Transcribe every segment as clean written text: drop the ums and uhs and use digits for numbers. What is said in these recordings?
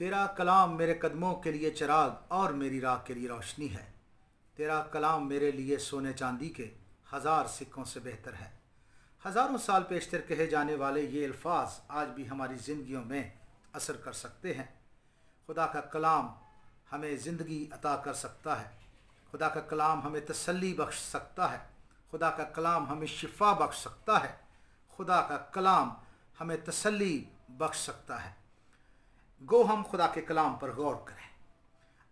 तेरा कलाम मेरे कदमों के लिए चिराग और मेरी राह के लिए रोशनी है। तेरा कलाम मेरे लिए सोने चांदी के 1000 सिक्कों से बेहतर है। हज़ारों साल पेशतर कहे जाने वाले ये अल्फाज आज भी हमारी ज़िंदगियों में असर कर सकते हैं। खुदा का कलाम हमें ज़िंदगी अता कर सकता है। खुदा का कलाम हमें तसल्ली बख्श सकता है। खुदा का कलाम हमें शिफा बख्श सकता है। खुदा का कलाम हमें तसल्ली बख्श सकता है। गो हम खुदा के कलाम पर गौर करें।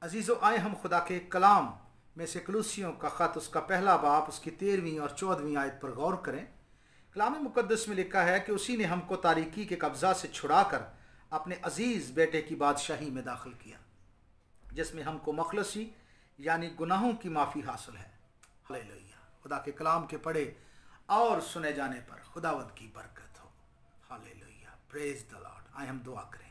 अजीज़ों, आए हम खुदा के कलाम में से कलूसियों का ख़त उसका पहला बाब उसकी 13वीं और 14वीं आयत पर गौर करें। कलाम मुक़द्दस में लिखा है कि उसी ने हमको तारीकी के कब्ज़ा से छुड़ाकर अपने अजीज़ बेटे की बादशाही में दाखिल किया, जिसमें हमको मखलसी यानी गुनाहों की माफ़ी हासिल है। हालेलुया। खुदा के कलाम के पढ़े और सुने जाने पर खुदावंद की बरकत हो। Hallelujah, praise the Lord. आए हम दुआ करें।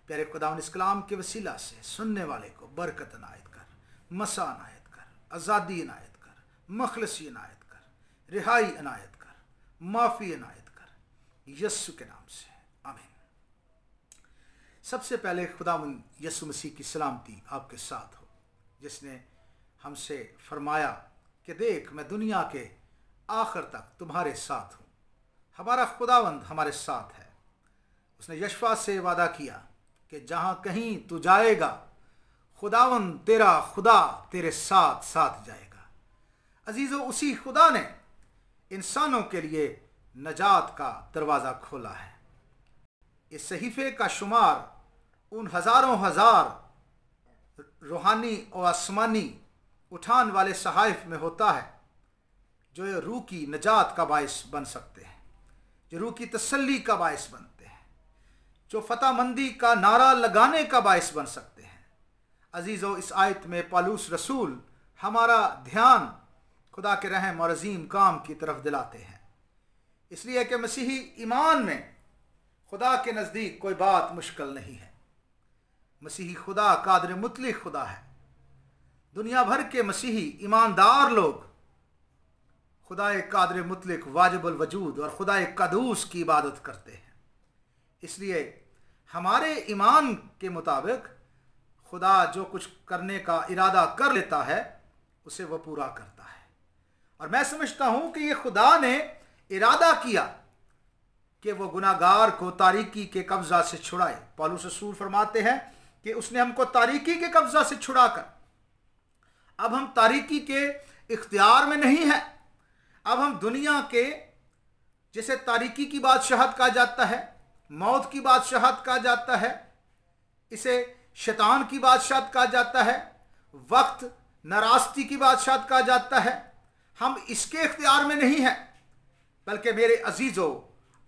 प्यारे खुदावंद, इस कलाम के वसीला से सुनने वाले को बरकत इनायत कर, मसा इनायत कर, आज़ादी इनायत कर, मखलसी इनायत कर, रिहाई इनायत कर, माफ़ी इनायत कर, यस्सु के नाम से आमीन। सबसे पहले खुदावंद यस्सु मसीह की सलामती आपके साथ हो, जिसने हमसे फरमाया कि देख, मैं दुनिया के आखिर तक तुम्हारे साथ हूँ। हमारा खुदावंद हमारे साथ है। उसने यशफा से वादा किया कि जहाँ कहीं तू जाएगा, खुदावंद तेरा खुदा तेरे साथ साथ जाएगा। अजीज़ों, उसी खुदा ने इंसानों के लिए नजात का दरवाज़ा खोला है। इस सहीफ़े का शुमार उन हज़ारों हज़ार रूहानी और आसमानी उठान वाले सहाइफ में होता है जो रूह की नजात का बायस बन सकते हैं, जो रूह की तसल्ली का बायस बनते हैं, जो फतहमंदी का नारा लगाने का बायस बन सकते हैं। अजीज़ों, इस आयत में पौलुस रसूल हमारा ध्यान खुदा के रहम और अजीम काम की तरफ दिलाते हैं, इसलिए कि मसीही ईमान में खुदा के नज़दीक कोई बात मुश्किल नहीं है। मसीही खुदा कादिर मुतलक खुदा है। दुनिया भर के मसीही ईमानदार लोग खुदा कादिर मुतलक वाजिबुल वजूद और खुदा कदूस की इबादत करते हैं। इसलिए हमारे ईमान के मुताबिक खुदा जो कुछ करने का इरादा कर लेता है उसे वह पूरा करता है। और मैं समझता हूँ कि ये खुदा ने इरादा किया कि वो गुनाहगार को तारीकी के कब्जा से छुड़ाए। पौलुस रसूल फरमाते हैं कि उसने हमको तारीकी के कब्जा से छुड़ाकर अब हम तारीकी के इख्तियार में नहीं है। अब हम दुनिया के, जिसे तारीकी की बादशाहत कहा जाता है, मौत की बादशाहत कहा जाता है, इसे शैतान की बादशाहत कहा जाता है, वक्त नाराज़गी की बादशाहत कहा जाता है, हम इसके इख्तियार में नहीं है, बल्कि मेरे अजीज़ों,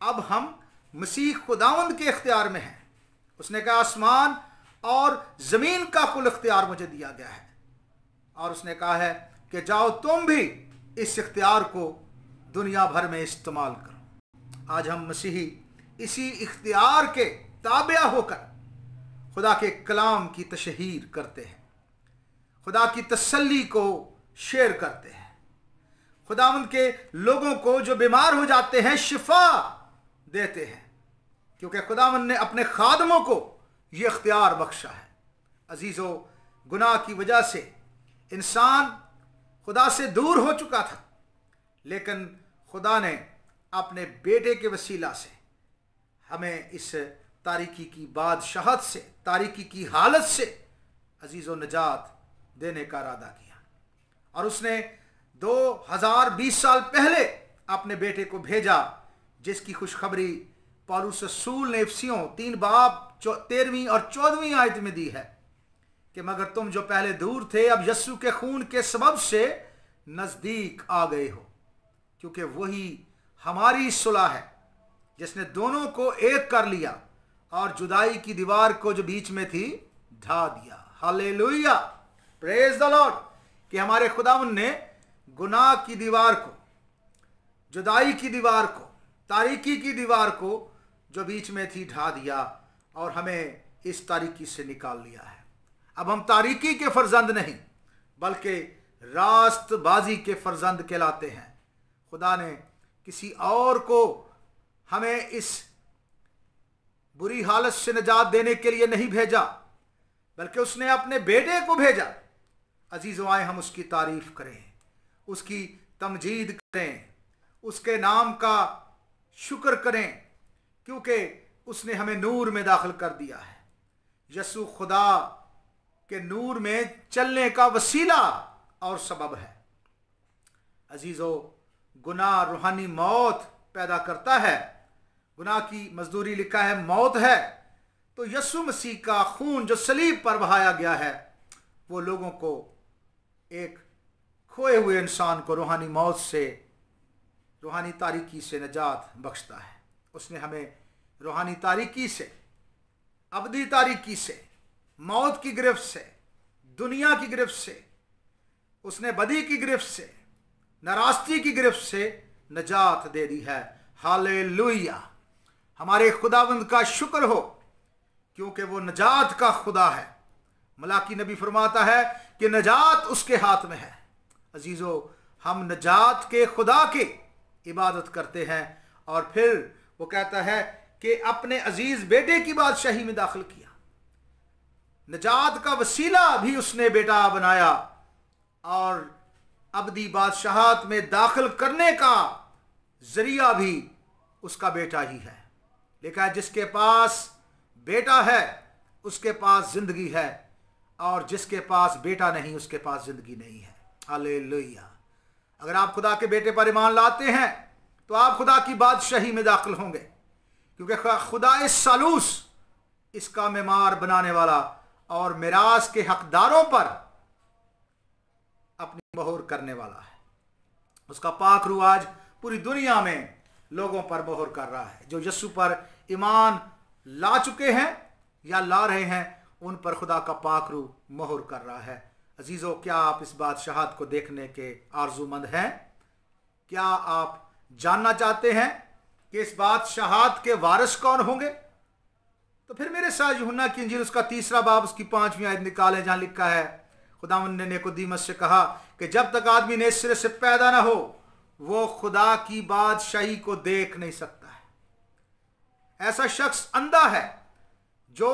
अब हम मसीह खुदावंद के इख्तियार में हैं। उसने कहा आसमान और ज़मीन का कुल इख्तियार मुझे दिया गया है, और उसने कहा है कि जाओ तुम भी इस इख्तियार को दुनिया भर में इस्तेमाल करो। आज हम मसीही इसी इख्तियार के ताबिया होकर खुदा के कलाम की तशहीर करते हैं, खुदा की तसल्ली को शेयर करते हैं, खुदावंद के लोगों को जो बीमार हो जाते हैं शिफा देते हैं, क्योंकि खुदावंद ने अपने खादमों को ये इख्तियार बख्शा है। अजीज़ों, गुनाह की वजह से इंसान खुदा से दूर हो चुका था, लेकिन खुदा ने अपने बेटे के वसीला से हमें इस तारीकी की बादशाहत से, तारीकी की हालत से अजीज़ों नजात देने का इरादा किया। और उसने 2020 साल पहले अपने बेटे को भेजा, जिसकी खुशखबरी पौलुस रसूल ने इफिसियों 3 बाब 13वीं और 14वीं आयत में दी है कि मगर तुम जो पहले दूर थे अब यस्सु के खून के सबब से नज़दीक आ गए हो, क्योंकि वही हमारी सुलह है जिसने दोनों को एक कर लिया और जुदाई की दीवार को जो बीच में थी ढा दिया। Hallelujah, praise the Lord. कि हमारे खुदावंद ने गुनाह की दीवार को, जुदाई की दीवार को, तारीकी की दीवार को जो बीच में थी ढा दिया और हमें इस तारीकी से निकाल लिया है। अब हम तारीकी के फर्जंद नहीं बल्कि रास्तबाजी के फर्जंद कहलाते हैं। खुदा ने किसी और को हमें इस बुरी हालत से निजात देने के लिए नहीं भेजा, बल्कि उसने अपने बेटे को भेजा। अजीज़ों, आए हम उसकी तारीफ करें, उसकी तमजीद करें, उसके नाम का शुक्र करें, क्योंकि उसने हमें नूर में दाखिल कर दिया है। यसू खुदा के नूर में चलने का वसीला और सबब है। अजीज़ों, गुनाह रूहानी मौत पैदा करता है। गुनाह की मजदूरी लिखा है मौत है। तो यसू मसीह का खून जो सलीब पर बहाया गया है, वो लोगों को, एक खोए हुए इंसान को रूहानी मौत से, रूहानी तारीकी से निजात बख्शता है। उसने हमें रूहानी तारीकी से, अबदी तारीकी से, मौत की गिरफ्त से, दुनिया की गिरफ्त से, उसने बदी की गिरफ्त से, नाराज़गी की गिरफ्त से निजात दे दी है। हालेलुया! हमारे खुदावंद का शुक्र हो, क्योंकि वो निजात का खुदा है। मलाकी नबी फरमाता है कि निजात उसके हाथ में है। अजीज़ों, हम निजात के खुदा की इबादत करते हैं। और फिर वो कहता है कि अपने अजीज बेटे की बादशाही में दाखिल किया। निजात का वसीला भी उसने बेटा बनाया और अबदी बादशाहत में दाखिल करने का जरिया भी उसका बेटा ही है। लिखा है, जिसके पास बेटा है उसके पास जिंदगी है, और जिसके पास बेटा नहीं उसके पास जिंदगी नहीं है। हालेलुया! अगर आप खुदा के बेटे पर ईमान लाते हैं तो आप खुदा की बादशाही में दाखिल होंगे, क्योंकि खुदा इस सालूस, इसका मेमार बनाने वाला और मिरास के हकदारों पर अपनी मोहर करने वाला है। उसका पाक रूह आज पूरी दुनिया में लोगों पर मोहर कर रहा है। जो यीशु पर ईमान ला चुके हैं या ला रहे हैं, उन पर खुदा का पाक रूह मोहर कर रहा है। अजीज़ों, क्या आप इस बादशाहत को देखने के आरजूमंद हैं? क्या आप जानना चाहते हैं कि इस बादशाहत के वारिस कौन होंगे? तो फिर मेरे साथ यूहन्ना की इंजील उसका 3 बाब उसकी 5वीं आयत निकालें, जहां लिखा है, खुदावंद ने निकोदेमुस से कहा कि जब तक आदमी नए सिरे से पैदा ना हो वो खुदा की बादशाही को देख नहीं सकता है। ऐसा शख्स अंधा है जो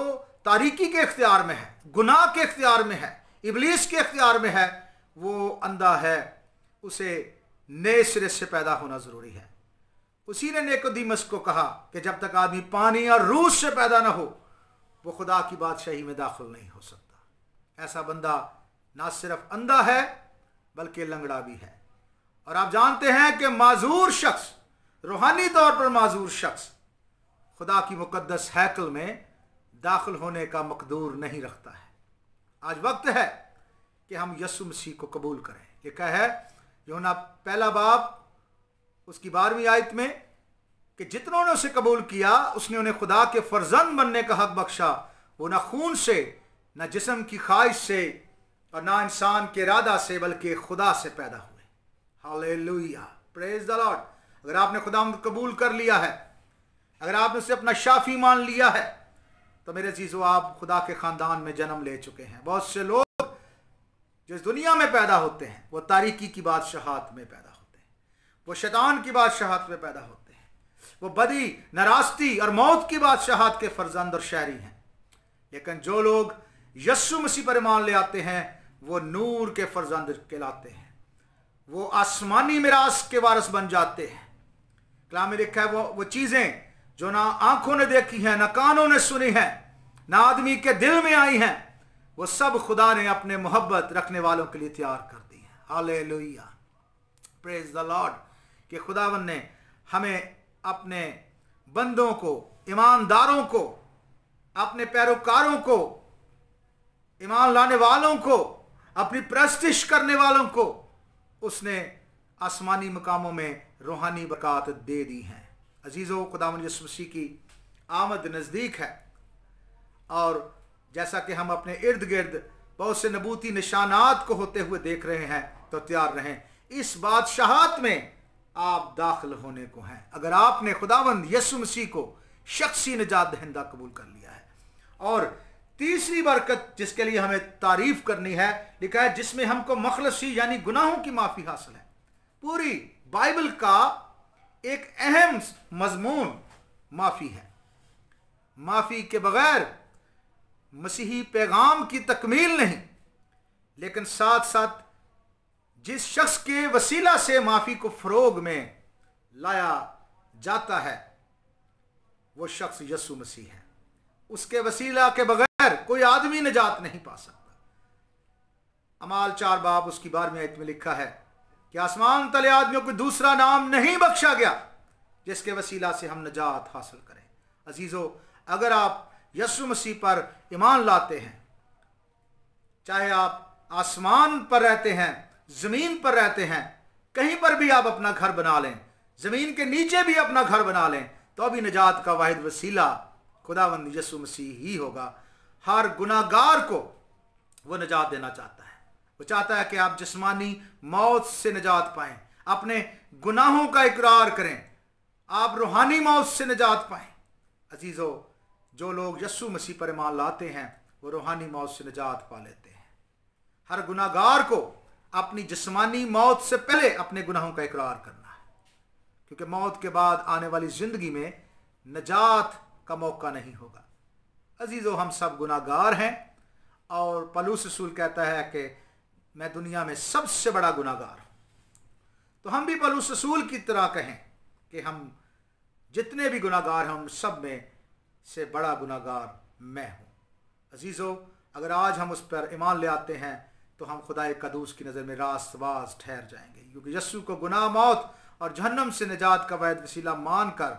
तारीकी के इख्तियार में है, गुनाह के इख्तियार में है, इबलीस के इख्तियार में है। वो अंधा है, उसे नए सिरे से पैदा होना जरूरी है। उसी ने निकोदेमुस को कहा कि जब तक आदमी पानी और रूह से पैदा ना हो वो खुदा की बादशाही में दाखिल नहीं हो सकता। ऐसा बंदा ना सिर्फ अंधा है बल्कि लंगड़ा भी है। और आप जानते हैं कि माजूर शख्स, रूहानी तौर पर माजूर शख्स, खुदा की मुकद्दस हैकल में दाखिल होने का मकदूर नहीं रखता है। आज वक्त है कि हम यीशु मसीह को कबूल करें। लिखा है यूहन्ना 1 बाब उसकी 12वीं आयत में कि जितनों ने उसे कबूल किया उसने उन्हें खुदा के फर्जंद बनने का हक बख्शा। वो ना खून से, ना जिस्म की ख्वाहिश से और ना इंसान के इरादा से, बल्कि खुदा से पैदा हुए। हालेलुया! Praise the Lord! अगर आपने खुदा को कबूल कर लिया है, अगर आपने उसे अपना शाफी मान लिया है, तो मेरे अजीजों, आप खुदा के खानदान में जन्म ले चुके हैं। बहुत से लोग जो इस दुनिया में पैदा होते हैं वो तारीकी की बादशाहत में पैदा होते हैं, वो शैतान की बादशाहत में पैदा होते हैं, वो बदी, नाराज़गी और मौत की बादशाहत के फर्जंद और शहरी हैं। लेकिन जो लोग यीशु मसीह पर ईमान ले आते हैं वो नूर के फर्जंद कहलाते हैं, वो आसमानी मिरास के वारिस बन जाते हैं। कलाम में लिखा है वो चीजें जो ना आंखों ने देखी हैं, ना कानों ने सुनी हैं, ना आदमी के दिल में आई हैं, वो सब खुदा ने अपने मोहब्बत रखने वालों के लिए तैयार कर दी है। हालेलुया! Praise the Lord! कि खुदावन ने हमें अपने बंदों को, ईमानदारों को, अपने पैरोकारों को, ईमान लाने वालों को, अपनी प्रस्तिश करने वालों को उसने आसमानी मकामों में रूहानी बरकत दे दी हैं। अजीज़ों, खुदावंद यीशु मसीह की आमद नज़दीक है और जैसा कि हम अपने इर्द गिर्द बहुत से नबूती निशानात को होते हुए देख रहे हैं, तो तैयार रहें, इस बादशाहत में आप दाखिल होने को हैं अगर आपने खुदावंद यीशु मसीह को शख्सी निजात दहिंदा कबूल कर लिया है। और तीसरी बरकत जिसके लिए हमें तारीफ करनी है, लिखा है जिसमें हमको मखलसी यानी गुनाहों की माफ़ी हासिल है। पूरी बाइबल का एक अहम मजमून माफ़ी है। माफ़ी के बगैर मसीही पैगाम की तकमील नहीं, लेकिन साथ साथ जिस शख्स के वसीला से माफ़ी को फ़रोग में लाया जाता है वो शख्स यीशु मसीह है। उसके वसीला के बगैर कोई आदमी निजात नहीं पा सकता। अमाल 4 बाब उसकी 12वीं आयत में लिखा है कि आसमान तले आदमियों को दूसरा नाम नहीं बख्शा गया जिसके वसीला से हम निजात हासिल करें। अजीज़ों, अगर आप यीशु मसीह पर ईमान लाते हैं, चाहे आप आसमान पर रहते हैं, ज़मीन पर रहते हैं, कहीं पर भी आप अपना घर बना लें, ज़मीन के नीचे भी अपना घर बना लें, तो अभी निजात का वाहिद वसीला खुदावंद यीशु मसीह ही होगा। हर गुनाहगार को वो निजात देना चाहता है। वो चाहता है कि आप जिस्मानी मौत से निजात पाएं, अपने गुनाहों का इकरार करें, आप रूहानी मौत से निजात पाएं। अजीज़ों, जो लोग यीशु मसीह पर ईमान लाते हैं वो रूहानी मौत से निजात पा लेते हैं। हर गुनाहगार को अपनी जिस्मानी मौत से पहले अपने गुनाहों का इकरार करना है, क्योंकि मौत के बाद आने वाली ज़िंदगी में निजात का मौका नहीं होगा। अजीज़ों, हम सब गुनाहगार हैं और पौलुस रसूल कहता है कि मैं दुनिया में सबसे बड़ा गुनाहगार हूँ। तो हम भी पौलुस रसूल की तरह कहें कि हम जितने भी गुनाहगार हैं उन सब में से बड़ा गुनाहगार मैं हूँ। अजीज़ों, अगर आज हम उस पर ईमान ले आते हैं तो हम खुदाए कदूस की नज़र में रास्तबाज ठहर जाएंगे, क्योंकि यीशु को गुनाह, मौत और जहन्नम से निजात का वैध वसीला मानकर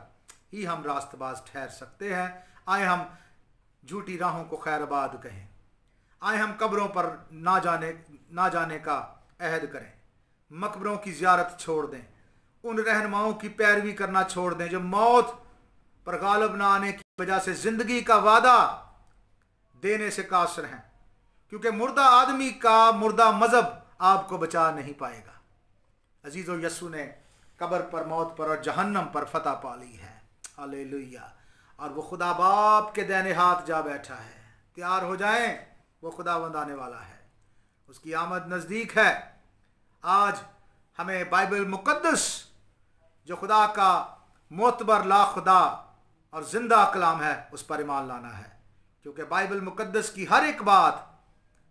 ही हम रास्तबाज ठहर सकते हैं। आए हम झूठी राहों को खैरबाद कहें, आए हम कब्रों पर ना जाने का अहद करें, मकबरों की ज़ियारत छोड़ दें, उन रहनुमाओं की पैरवी करना छोड़ दें जो मौत पर गालिब ना आने की वजह से ज़िंदगी का वादा देने से कासिर हैं, क्योंकि मुर्दा आदमी का मुर्दा मज़हब आपको बचा नहीं पाएगा। अजीज़ों, यीशु ने कब्र पर, मौत पर और जहन्नम पर फतह पा ली है। हालेलुया। और वो खुदा बाप के दाहिने हाथ जा बैठा है। तैयार हो जाएं, वो खुदावंद आने वाला है, उसकी आमद नज़दीक है। आज हमें बाइबल मुक़द्दस जो खुदा का मोतबर ला खुदा और ज़िंदा कलाम है उस पर ईमान लाना है, क्योंकि बाइबल मुक़द्दस की हर एक बात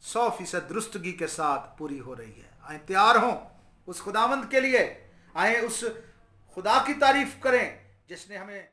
100% दुरुस्तगी के साथ पूरी हो रही है। आए तैयार हों उस खुदावंद के लिए, आए उस खुदा की तारीफ करें जिसने हमें